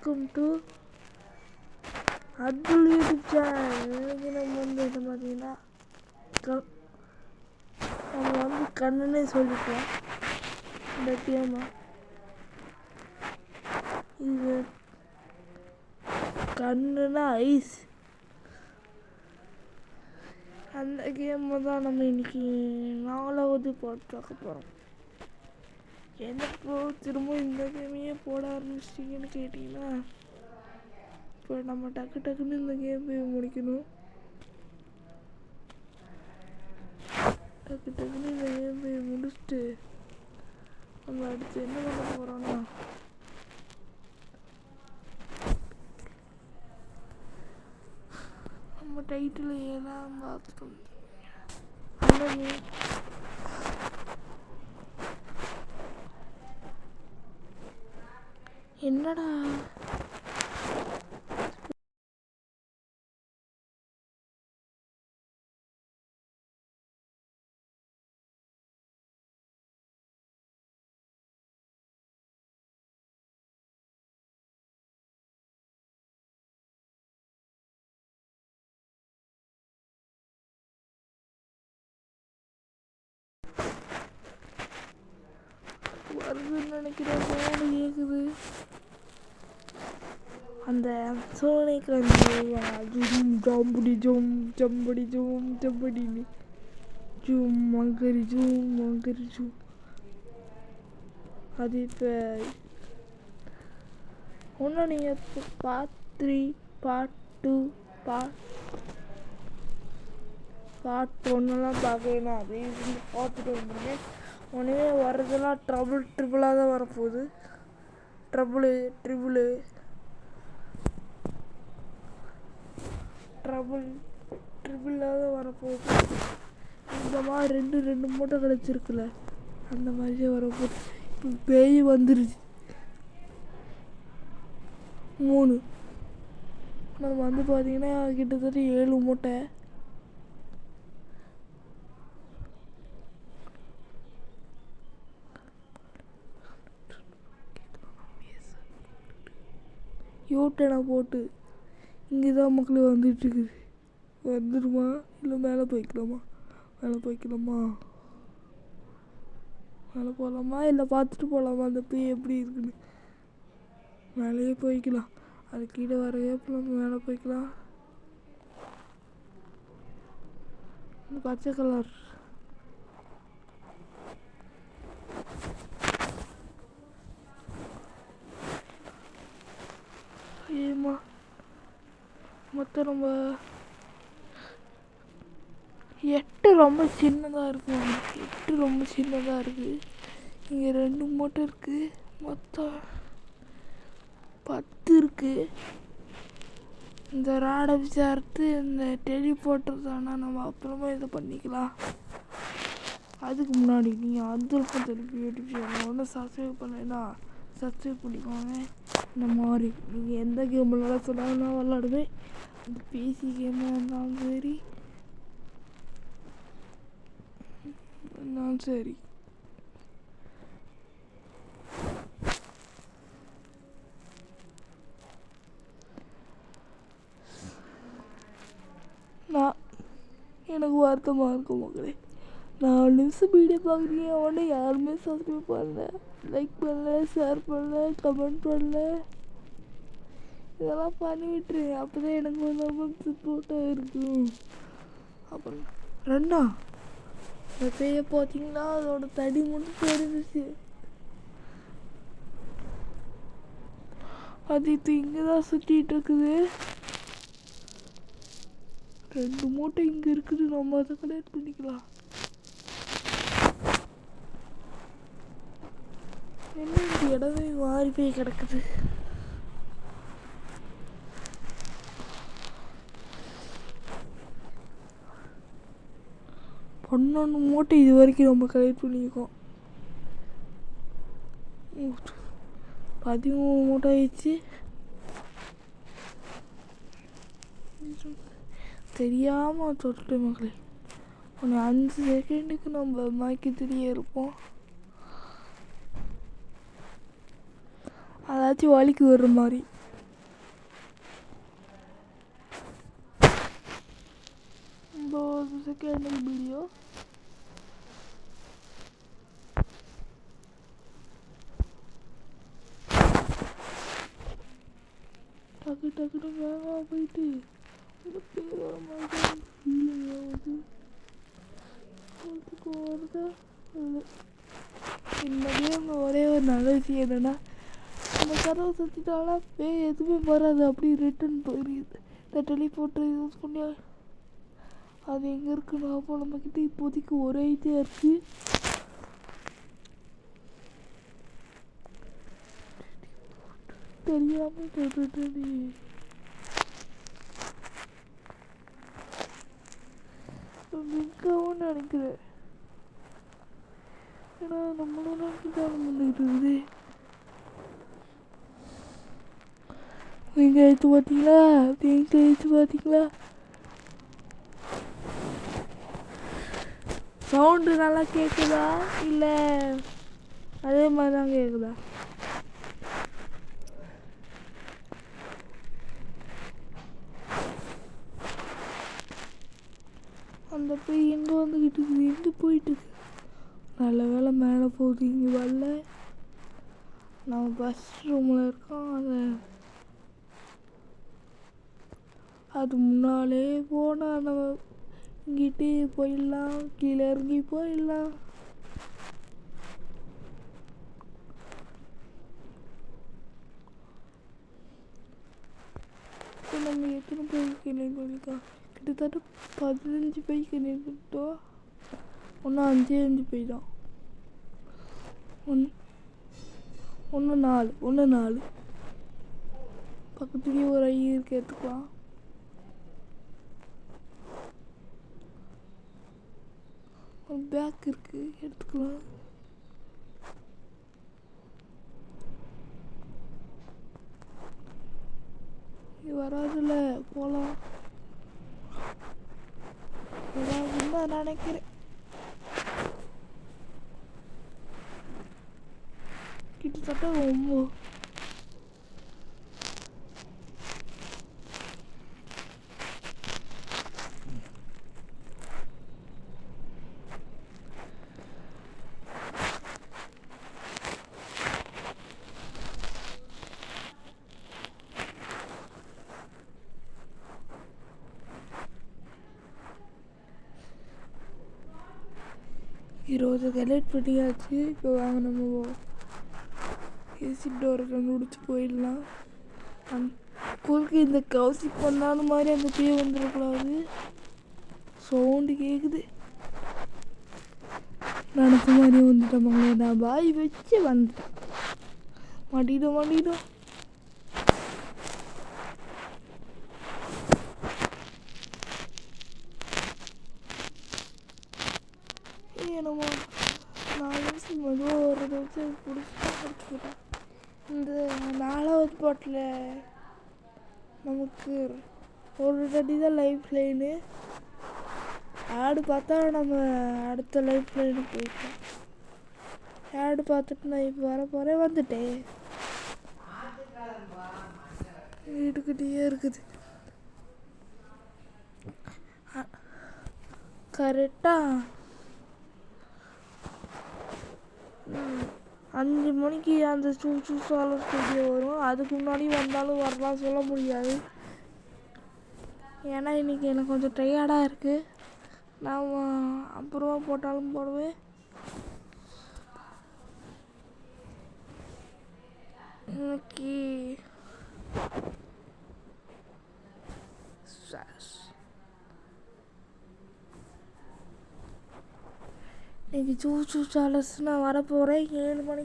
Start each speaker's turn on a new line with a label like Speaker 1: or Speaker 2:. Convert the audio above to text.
Speaker 1: Welcome to Abdul YouTube channel. இன்னைக்கு நம்ம வந்து இது பார்த்தீங்கன்னா நம்ம வந்து கண்ணுன்னே சொல்லிப்போம் இந்த கேமை. இது கண்ணுன்னா ஐஸ். அந்த கேமை தான் நம்ம இன்னைக்கு 4வது பார்க்க போகிறோம். எனக்கு திரும்ப இந்த கேமையே போட ஆரம்பிச்சிட்டிங்கன்னு கேட்டிங்கன்னா, இப்போ நம்ம டக்குன்னு இந்த கேம் போய் முடிக்கணும். டக்குன்னு இந்த கேம் போய் முடிச்சுட்டு நம்ம அடுத்து என்ன பண்ண போகிறோன்னா, நம்ம டைட்டில் எல்லாம் பார்த்துட்டோம். என்னடா வருதுன்னு நினைக்கிறேன். சோனு கேட்குது. அந்த சோனைக்கு வந்து ஜம்படி ஜம்படின்னு ஜூம் மங்கரி ஜூம். அது இப்போ ஒன்றும் நீங்கள் இப்போ பார்ட் 3 பார்ட் 2 பார்ட் 1 பார்க்கணும். அதே பார்த்துட்டு வந்துருங்க. ஒன்றுமே வர்றதெல்லாம் ட்ரிபிளாக தான் வரப்போகுது. ட்ரிபிளாக தான் வரப்போகுது. இந்த மாதிரி ரெண்டு மூட்டை கிடச்சிருக்குல்ல, அந்த மாதிரியே வரப்போகுது. இப்போ பேய் வந்துருச்சு 3. நம்ம வந்து பார்த்தீங்கன்னா கிட்டத்தட்ட 7 மூட்டை. யூட்டனை போட்டு இங்கே தான் மக்கள் வந்துட்டுருக்குது. வந்துடுமா இல்லை மேலே போய்க்கலாமா மேலே போகலாமா இல்லை பார்த்துட்டு போகலாமா அந்த பேய் எப்படி இருக்குன்னு? மேலேயே போய்க்கலாம். அது கீழே வரவே நம்ம மேலே போய்க்கலாம். பச்சை கலர் ஏமா மொத்தம் நம்ம 8 ரொம்ப சின்னதாக இருக்குது. இங்கே 2 மூட்டை இருக்குது. மொத்தம் 10 இருக்குது. இந்த ராடை விசாரித்து இந்த டெலிபோர்ட்டர் தானே நம்ம அப்புறமா இதை பண்ணிக்கலாம். அதுக்கு முன்னாடி நீங்கள் அப்துல் யூடியூப் சேனல் ஒன்று சப்ஸ்கிரைப் பண்ணலைன்னா சப்ஸ்கிரைப் பண்ணிக்கோங்க. இந்த மாதிரி நீங்கள் எந்த கேம் விளாட சொன்னாலும் நான் விளாடுவேன். அந்த பிசி கேமாக இருந்தாலும் சரி. எனக்கு வருத்தமாக இருக்கும் மக்களே. 4 நிமிஷம் வீடியோ பார்க்குறீங்க, உடனே யாருமே சப்ஸ்கிரைப் பண்ணல, லைக் பண்ணல, ஷேர் பண்ணல, கமெண்ட் பண்ணல. இதெல்லாம் பண்ணி விட்டுருங்க. அப்போ தான் எனக்கு ரொம்ப சப்போர்ட்டாக இருக்கும். அப்புறம் 2 இந்த பேயை பார்த்தீங்களா, அதோட தடி மட்டும் தெரிஞ்சிச்சு. அது இப்போ இங்கே தான் சுற்றிட்டு இருக்குது. 2 மூட்டை இங்கே இருக்குது. நம்ம அதை கலெக்ட் பண்ணிக்கலாம். என்ன இந்த இடமே மாறி போய் கிடக்குது. ஒன்று மூட்டை இது வரைக்கும் நம்ம கலெக்ட் பண்ணியிருக்கோம். 13 மூட்டை ஆயிடுச்சு. தெரியாமல் தொட்டு மக்களே. ஒன்று 5 செகண்டுக்கு நம்ம மயக்கத்திலேயே இருப்போம். அதாச்சும் வலிக்கு வர்ற மாதிரி. 19 செகண்ட் வீடியோ. டக்குன்னு வேகமாக போயிட்டு பேர் வர மாதிரி ஃபீலிங் ஆகுது. வருதா இந்த கேமில் ஒரே ஒரு நல்ல விஷயம் என்னென்னா, நம்ம கதவை சுற்றிட்டாலும் எதுவுமே வராது, அப்படியே ரிட்டன் போயிடுது. இந்த டெலிபோர்ட்டர் யூஸ் பண்ணி அது எங்கே இருக்குன்னு அப்போ நம்மக்கிட்ட இப்போதைக்கு ஒரே ஐடியா இருக்குது. தெரியாமல் சொல்லிட்டு மிகவும் நினைக்கிறேன். ஏன்னா நம்மளும் நினைக்கிட்டாலும் வந்துக்கிட்டு இருக்குது. நீங்கள் எடுத்து பார்த்தீங்களா? சவுண்டு நல்லா கேட்குதா இல்லை அதே மாதிரி தான் கேட்குதா? அந்த போய் எங்கே வந்துக்கிட்டு இருக்குது, எங்கே போயிட்டு இருக்கு? நல்ல வேலை மேலே போகுது, இங்கே வரல. நம்ம பஸ் ரூமில் இருக்கோம். அது முன்னாலே போனால் நம்ம இங்கிட்டு போயிடலாம், கீழே இறங்கி போயிடலாம். இப்போ நம்ம எத்தனை பேர் கிளம்பி பண்ணிக்கலாம்? கிட்டத்தட்ட 15 பேர் கிளம்பிட்டோம். ஒன்று 5 பேர் தான். ஒன்று 4 பக்கத்துலேயே ஒரு ஐ இருக்கு, எடுத்துக்கலாம். ஒரு பேக் இருக்கு, எடுத்துக்கலாம். இது வராதுல்ல, போகலாம். வராதுன்னு தான் நினைக்கிறேன். கிட்டத்தட்ட ரொம்ப 20 கலெக்ட் பண்ணியாச்சு. இப்போ வாங்க நம்ம ஏசி டோரை கண்டுபிடிச்சி போயிடலாம். குறுக்கு இந்த கவுசி பண்ணாத மாதிரி அந்த பேய் வந்துடக்கூடாது. சவுண்டு கேட்குது. நினச்ச மாதிரியே வந்துட்டோமாங்க. நான் பாய் வச்சு வந்துட்டேன். மாட்டிட்டோம். என்னமோ நான் மெதுவாக வர்றதை வச்சு பிடிச்சிட்டேன். இந்த 4வது பாட்டில் நமக்கு ஒரு தடி தான் லைஃப் லைனு. ஆடு பார்த்தா நம்ம அடுத்த லைஃப் லைனு போயிட்டோம். ஆடு பார்த்துட்டு நான் இப்போ வர போகிறேன், வந்துட்டேன். வீட்டுக்கிட்டே இருக்குது. கரெக்டாக 5 மணிக்கு அந்த சூசால ஸ்டுடியோ வரும். அதுக்கு முன்னாடி வந்தாலும் வரலாம், சொல்ல முடியாது. ஏன்னா இன்றைக்கி எனக்கு கொஞ்சம் டயர்டாக இருக்குது. நான் அப்புறமா போட்டாலும் போடுவேன். இன்னைக்கு சூசாலஸ் நான் வரப்போகிறேன் 7 மணிக்கு.